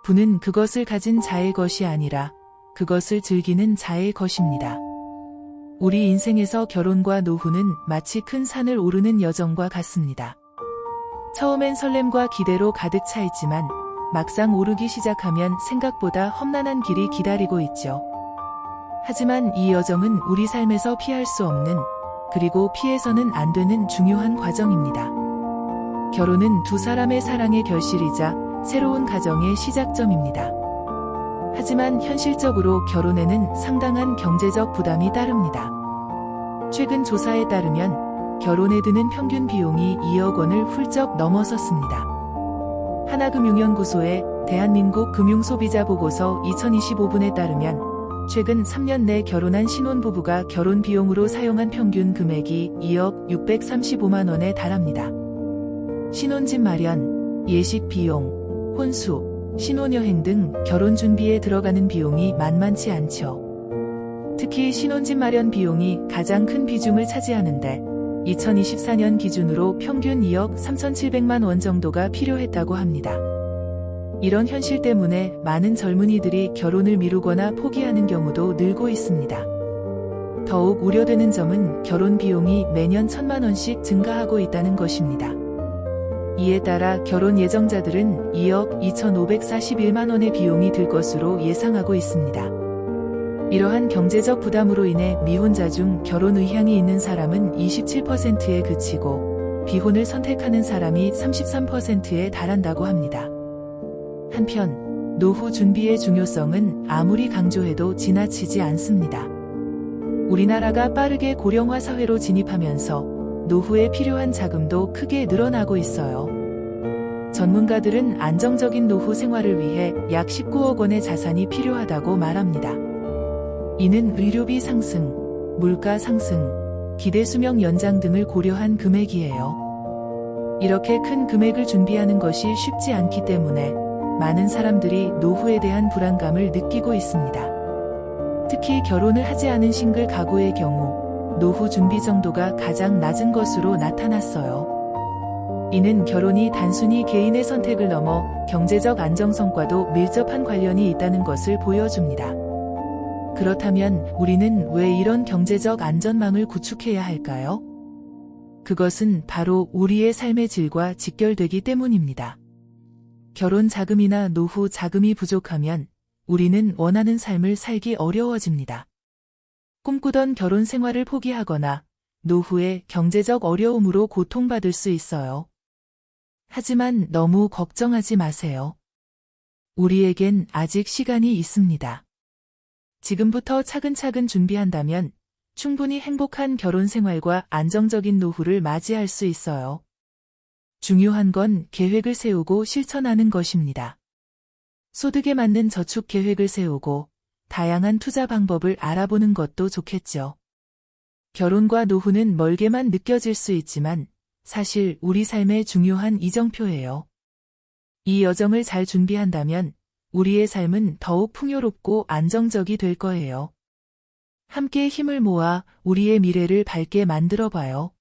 부는 그것을 가진 자의 것이 아니라 그것을 즐기는 자의 것입니다. 우리 인생에서 결혼과 노후는 마치 큰 산을 오르는 여정과 같습니다. 처음엔 설렘과 기대로 가득 차 있지만 막상 오르기 시작하면 생각보다 험난한 길이 기다리고 있죠. 하지만 이 여정은 우리 삶에서 피할 수 없는, 그리고 피해서는 안 되는 중요한 과정입니다. 결혼은 두 사람의 사랑의 결실이자 새로운 가정의 시작점입니다. 하지만 현실적으로 결혼에는 상당한 경제적 부담이 따릅니다. 최근 조사에 따르면 결혼에 드는 평균 비용이 2억 원을 훌쩍 넘어섰습니다. 하나금융연구소의 대한민국 금융소비자 보고서 2025분에 따르면 최근 3년 내 결혼한 신혼부부가 결혼 비용으로 사용한 평균 금액이 2억 635만 원에 달합니다. 신혼집 마련, 예식 비용, 혼수, 신혼여행 등 결혼 준비에 들어가는 비용이 만만치 않죠. 특히 신혼집 마련 비용이 가장 큰 비중을 차지하는데 2024년 기준으로 평균 2억 3,700만 원 정도가 필요했다고 합니다. 이런 현실 때문에 많은 젊은이들이 결혼을 미루거나 포기하는 경우도 늘고 있습니다. 더욱 우려되는 점은 결혼 비용이 매년 1,000만 원씩 증가하고 있다는 것입니다. 이에 따라 결혼 예정자들은 2억 2,541만 원의 비용이 들 것으로 예상하고 있습니다. 이러한 경제적 부담으로 인해 미혼자 중 결혼 의향이 있는 사람은 27%에 그치고 비혼을 선택하는 사람이 33%에 달한다고 합니다. 한편 노후 준비의 중요성은 아무리 강조해도 지나치지 않습니다. 우리나라가 빠르게 고령화 사회로 진입하면서 노후에 필요한 자금도 크게 늘어나고 있어요. 전문가들은 안정적인 노후 생활을 위해 약 19억 원의 자산이 필요하다고 말합니다. 이는 의료비 상승, 물가 상승, 기대 수명 연장 등을 고려한 금액이에요. 이렇게 큰 금액을 준비하는 것이 쉽지 않기 때문에 많은 사람들이 노후에 대한 불안감을 느끼고 있습니다. 특히 결혼을 하지 않은 싱글 가구의 경우 노후 준비 정도가 가장 낮은 것으로 나타났어요. 이는 결혼이 단순히 개인의 선택을 넘어 경제적 안정성과도 밀접한 관련이 있다는 것을 보여줍니다. 그렇다면 우리는 왜 이런 경제적 안전망을 구축해야 할까요? 그것은 바로 우리의 삶의 질과 직결되기 때문입니다. 결혼 자금이나 노후 자금이 부족하면 우리는 원하는 삶을 살기 어려워집니다. 꿈꾸던 결혼 생활을 포기하거나 노후에 경제적 어려움으로 고통받을 수 있어요. 하지만 너무 걱정하지 마세요. 우리에겐 아직 시간이 있습니다. 지금부터 차근차근 준비한다면 충분히 행복한 결혼 생활과 안정적인 노후를 맞이할 수 있어요. 중요한 건 계획을 세우고 실천하는 것입니다. 소득에 맞는 저축 계획을 세우고 다양한 투자 방법을 알아보는 것도 좋겠죠. 결혼과 노후는 멀게만 느껴질 수 있지만 사실 우리 삶의 중요한 이정표예요. 이 여정을 잘 준비한다면 우리의 삶은 더욱 풍요롭고 안정적이 될 거예요. 함께 힘을 모아 우리의 미래를 밝게 만들어봐요.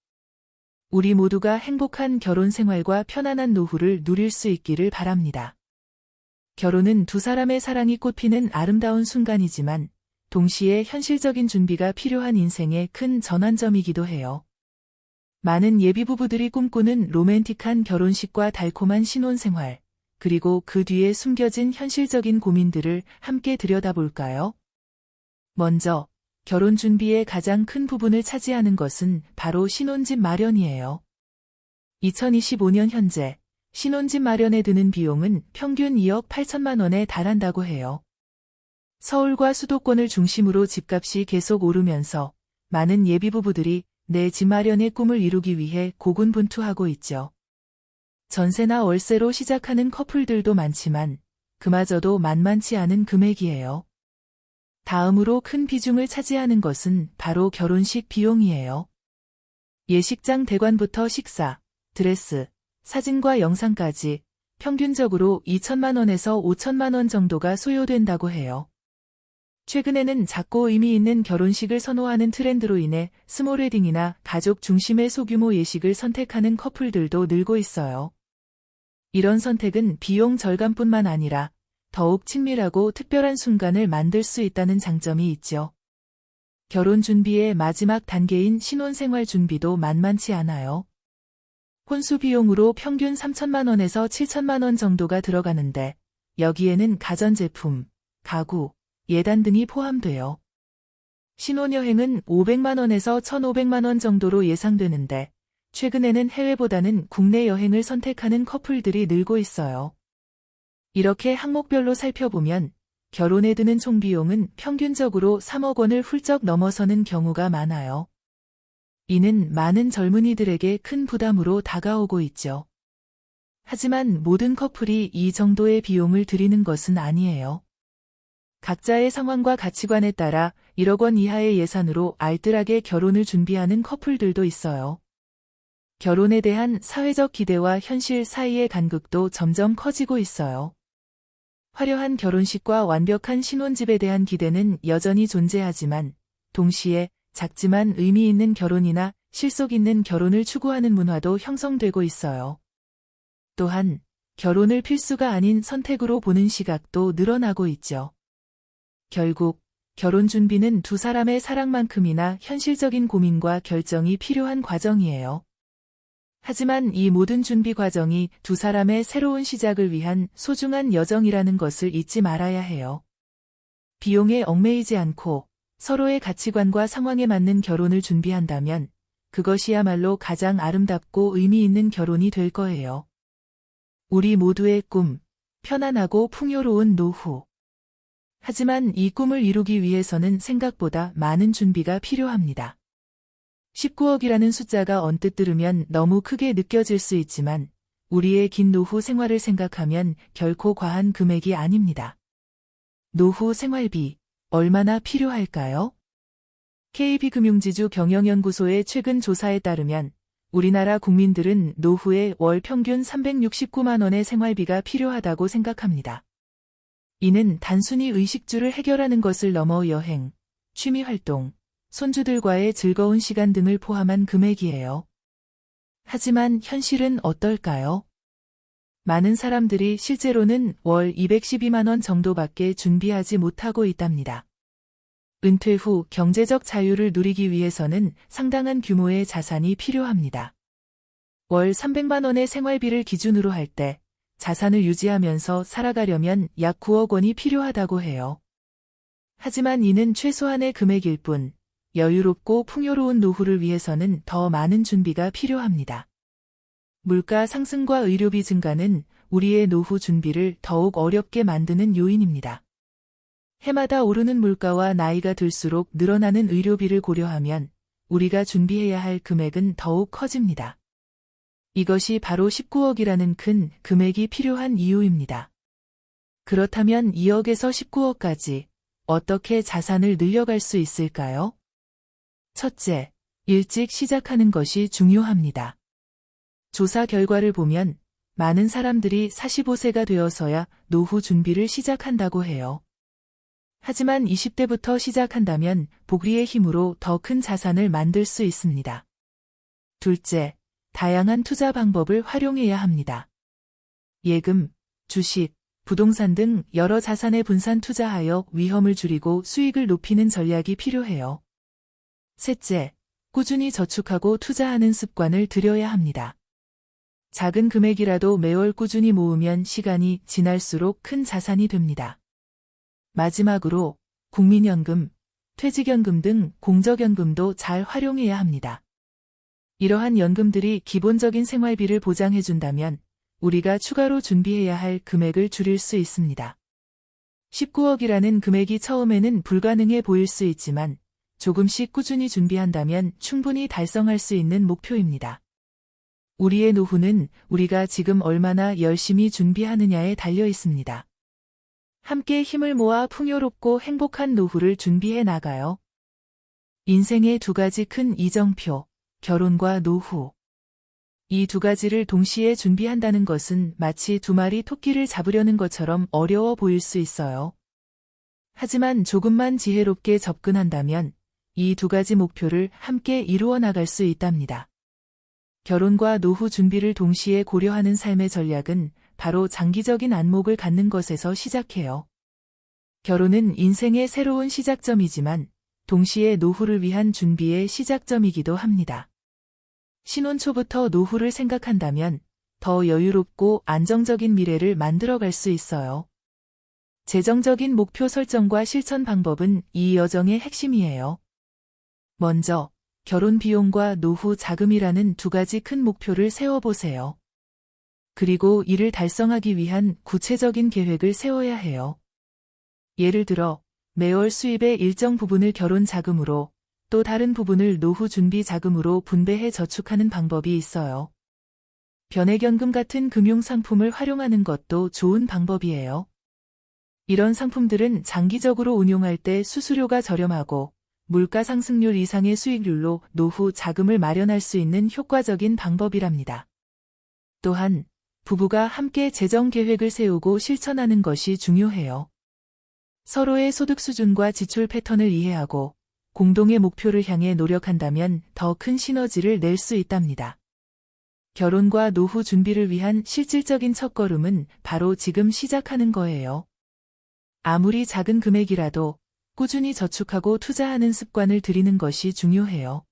우리 모두가 행복한 결혼 생활과 편안한 노후를 누릴 수 있기를 바랍니다. 결혼은 두 사람의 사랑이 꽃피는 아름다운 순간이지만 동시에 현실적인 준비가 필요한 인생의 큰 전환점이기도 해요. 많은 예비부부들이 꿈꾸는 로맨틱한 결혼식과 달콤한 신혼생활, 그리고 그 뒤에 숨겨진 현실적인 고민들을 함께 들여다볼까요? 먼저 결혼 준비의 가장 큰 부분을 차지하는 것은 바로 신혼집 마련이에요. 2025년 현재 신혼집 마련에 드는 비용은 평균 2억 8천만 원에 달한다고 해요. 서울과 수도권을 중심으로 집값이 계속 오르면서 많은 예비부부들이 내 집 마련의 꿈을 이루기 위해 고군분투하고 있죠. 전세나 월세로 시작하는 커플들도 많지만 그마저도 만만치 않은 금액이에요. 다음으로 큰 비중을 차지하는 것은 바로 결혼식 비용이에요. 예식장 대관부터 식사, 드레스, 사진과 영상까지 평균적으로 2천만 원에서 5천만 원 정도가 소요된다고 해요. 최근에는 작고 의미 있는 결혼식을 선호하는 트렌드로 인해 스몰 웨딩이나 가족 중심의 소규모 예식을 선택하는 커플들도 늘고 있어요. 이런 선택은 비용 절감뿐만 아니라 더욱 친밀하고 특별한 순간을 만들 수 있다는 장점이 있죠. 결혼 준비의 마지막 단계인 신혼생활 준비도 만만치 않아요. 혼수 비용으로 평균 3천만 원에서 7천만 원 정도가 들어가는데 여기에는 가전제품, 가구, 예단 등이 포함돼요. 신혼여행은 500만 원에서 1,500만 원 정도로 예상되는데 최근에는 해외보다는 국내 여행을 선택하는 커플들이 늘고 있어요. 이렇게 항목별로 살펴보면 결혼에 드는 총 비용은 평균적으로 3억 원을 훌쩍 넘어서는 경우가 많아요. 이는 많은 젊은이들에게 큰 부담으로 다가오고 있죠. 하지만 모든 커플이 이 정도의 비용을 들이는 것은 아니에요. 각자의 상황과 가치관에 따라 1억 원 이하의 예산으로 알뜰하게 결혼을 준비하는 커플들도 있어요. 결혼에 대한 사회적 기대와 현실 사이의 간극도 점점 커지고 있어요. 화려한 결혼식과 완벽한 신혼집에 대한 기대는 여전히 존재하지만 동시에 작지만 의미 있는 결혼이나 실속 있는 결혼을 추구하는 문화도 형성되고 있어요. 또한 결혼을 필수가 아닌 선택으로 보는 시각도 늘어나고 있죠. 결국 결혼 준비는 두 사람의 사랑만큼이나 현실적인 고민과 결정이 필요한 과정이에요. 하지만 이 모든 준비 과정이 두 사람의 새로운 시작을 위한 소중한 여정이라는 것을 잊지 말아야 해요. 비용에 얽매이지 않고 서로의 가치관과 상황에 맞는 결혼을 준비한다면 그것이야말로 가장 아름답고 의미 있는 결혼이 될 거예요. 우리 모두의 꿈, 편안하고 풍요로운 노후. 하지만 이 꿈을 이루기 위해서는 생각보다 많은 준비가 필요합니다. 19억이라는 숫자가 언뜻 들으면 너무 크게 느껴질 수 있지만 우리의 긴 노후 생활을 생각하면 결코 과한 금액이 아닙니다. 노후 생활비, 얼마나 필요할까요? KB금융지주 경영연구소의 최근 조사에 따르면 우리나라 국민들은 노후에 월 평균 369만 원의 생활비가 필요하다고 생각합니다. 이는 단순히 의식주를 해결하는 것을 넘어 여행, 취미활동, 손주들과의 즐거운 시간 등을 포함한 금액이에요. 하지만 현실은 어떨까요? 많은 사람들이 실제로는 월 212만 원 정도밖에 준비하지 못하고 있답니다. 은퇴 후 경제적 자유를 누리기 위해서는 상당한 규모의 자산이 필요합니다. 월 300만 원의 생활비를 기준으로 할 때 자산을 유지하면서 살아가려면 약 9억 원이 필요하다고 해요. 하지만 이는 최소한의 금액일 뿐, 여유롭고 풍요로운 노후를 위해서는 더 많은 준비가 필요합니다. 물가 상승과 의료비 증가는 우리의 노후 준비를 더욱 어렵게 만드는 요인입니다. 해마다 오르는 물가와 나이가 들수록 늘어나는 의료비를 고려하면 우리가 준비해야 할 금액은 더욱 커집니다. 이것이 바로 19억이라는 큰 금액이 필요한 이유입니다. 그렇다면 2억에서 19억까지 어떻게 자산을 늘려갈 수 있을까요? 첫째, 일찍 시작하는 것이 중요합니다. 조사 결과를 보면 많은 사람들이 45세가 되어서야 노후 준비를 시작한다고 해요. 하지만 20대부터 시작한다면 복리의 힘으로 더 큰 자산을 만들 수 있습니다. 둘째, 다양한 투자 방법을 활용해야 합니다. 예금, 주식, 부동산 등 여러 자산에 분산 투자하여 위험을 줄이고 수익을 높이는 전략이 필요해요. 셋째, 꾸준히 저축하고 투자하는 습관을 들여야 합니다. 작은 금액이라도 매월 꾸준히 모으면 시간이 지날수록 큰 자산이 됩니다. 마지막으로 국민연금, 퇴직연금 등 공적연금도 잘 활용해야 합니다. 이러한 연금들이 기본적인 생활비를 보장해준다면 우리가 추가로 준비해야 할 금액을 줄일 수 있습니다. 19억이라는 금액이 처음에는 불가능해 보일 수 있지만 조금씩 꾸준히 준비한다면 충분히 달성할 수 있는 목표입니다. 우리의 노후는 우리가 지금 얼마나 열심히 준비하느냐에 달려 있습니다. 함께 힘을 모아 풍요롭고 행복한 노후를 준비해 나가요. 인생의 두 가지 큰 이정표, 결혼과 노후. 이 두 가지를 동시에 준비한다는 것은 마치 두 마리 토끼를 잡으려는 것처럼 어려워 보일 수 있어요. 하지만 조금만 지혜롭게 접근한다면 이 두 가지 목표를 함께 이루어 나갈 수 있답니다. 결혼과 노후 준비를 동시에 고려하는 삶의 전략은 바로 장기적인 안목을 갖는 것에서 시작해요. 결혼은 인생의 새로운 시작점이지만 동시에 노후를 위한 준비의 시작점이기도 합니다. 신혼 초부터 노후를 생각한다면 더 여유롭고 안정적인 미래를 만들어갈 수 있어요. 재정적인 목표 설정과 실천 방법은 이 여정의 핵심이에요. 먼저, 결혼 비용과 노후 자금이라는 두 가지 큰 목표를 세워보세요. 그리고 이를 달성하기 위한 구체적인 계획을 세워야 해요. 예를 들어, 매월 수입의 일정 부분을 결혼 자금으로, 또 다른 부분을 노후 준비 자금으로 분배해 저축하는 방법이 있어요. 변액연금 같은 금융상품을 활용하는 것도 좋은 방법이에요. 이런 상품들은 장기적으로 운용할 때 수수료가 저렴하고 물가 상승률 이상의 수익률로 노후 자금을 마련할 수 있는 효과적인 방법이랍니다. 또한 부부가 함께 재정 계획을 세우고 실천하는 것이 중요해요. 서로의 소득 수준과 지출 패턴을 이해하고 공동의 목표를 향해 노력한다면 더 큰 시너지를 낼 수 있답니다. 결혼과 노후 준비를 위한 실질적인 첫걸음은 바로 지금 시작하는 거예요. 아무리 작은 금액이라도 꾸준히 저축하고 투자하는 습관을 들이는 것이 중요해요.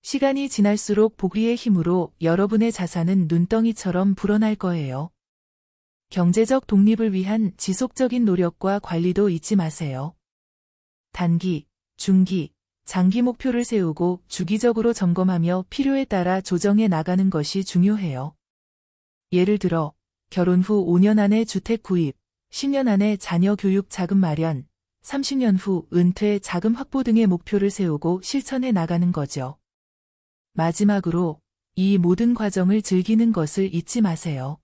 시간이 지날수록 복리의 힘으로 여러분의 자산은 눈덩이처럼 불어날 거예요. 경제적 독립을 위한 지속적인 노력과 관리도 잊지 마세요. 단기, 중기, 장기 목표를 세우고 주기적으로 점검하며 필요에 따라 조정해 나가는 것이 중요해요. 예를 들어, 결혼 후 5년 안에 주택 구입, 10년 안에 자녀 교육 자금 마련, 30년 후 은퇴 자금 확보 등의 목표를 세우고 실천해 나가는 거죠. 마지막으로 이 모든 과정을 즐기는 것을 잊지 마세요.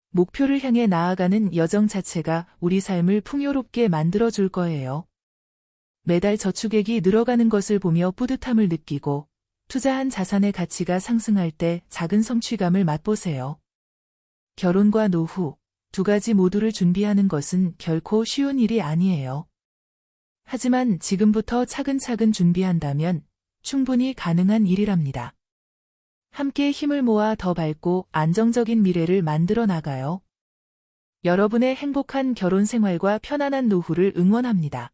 목표를 향해 나아가는 여정 자체가 우리 삶을 풍요롭게 만들어줄 거예요. 매달 저축액이 늘어가는 것을 보며 뿌듯함을 느끼고 투자한 자산의 가치가 상승할 때 작은 성취감을 맛보세요. 결혼과 노후, 두 가지 모두를 준비하는 것은 결코 쉬운 일이 아니에요. 하지만 지금부터 차근차근 준비한다면 충분히 가능한 일이랍니다. 함께 힘을 모아 더 밝고 안정적인 미래를 만들어 나가요. 여러분의 행복한 결혼 생활과 편안한 노후를 응원합니다.